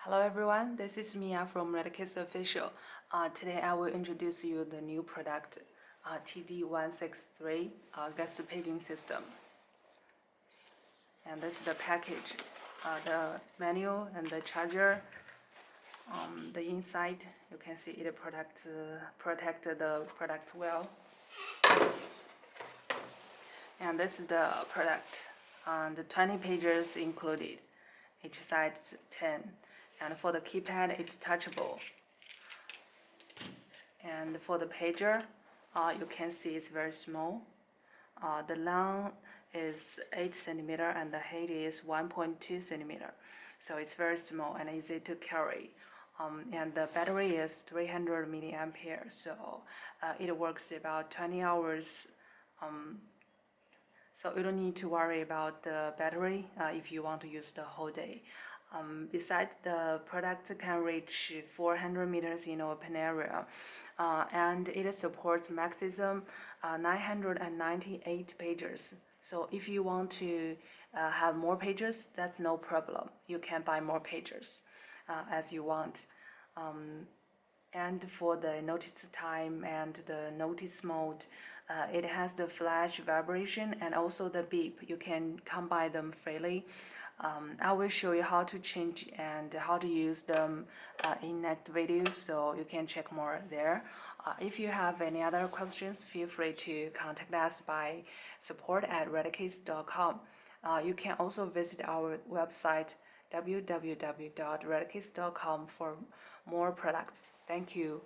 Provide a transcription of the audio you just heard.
Hello everyone, this is Mia from Retekess Official. Today I will introduce you the new product, TD163 gas paging system. And this is the package, the manual and the charger. The inside, you can see it protect the product well. And this is the product, the 20 pages included, each side 10. And for the keypad, it's touchable. And for the pager, you can see it's very small. The length is 8 centimeter and the height is 1.2 centimeter. So it's very small and easy to carry. And the battery is 300 milliampere, so it works about 20 hours. So you don't need to worry about the battery if you want to use the whole day. Besides, the product can reach 400 meters in open area, and it supports maximum 998 pages. So if you want to have more pages, that's no problem. You can buy more pages as you want. And for the notice time and the notice mode, it has the flash vibration and also the beep. You can combine them freely. I will show you how to change and how to use them in next video, so you can check more there. If you have any other questions, feel free to contact us by support@retekess.com. You can also visit our website www.retekess.com for more products. Thank you.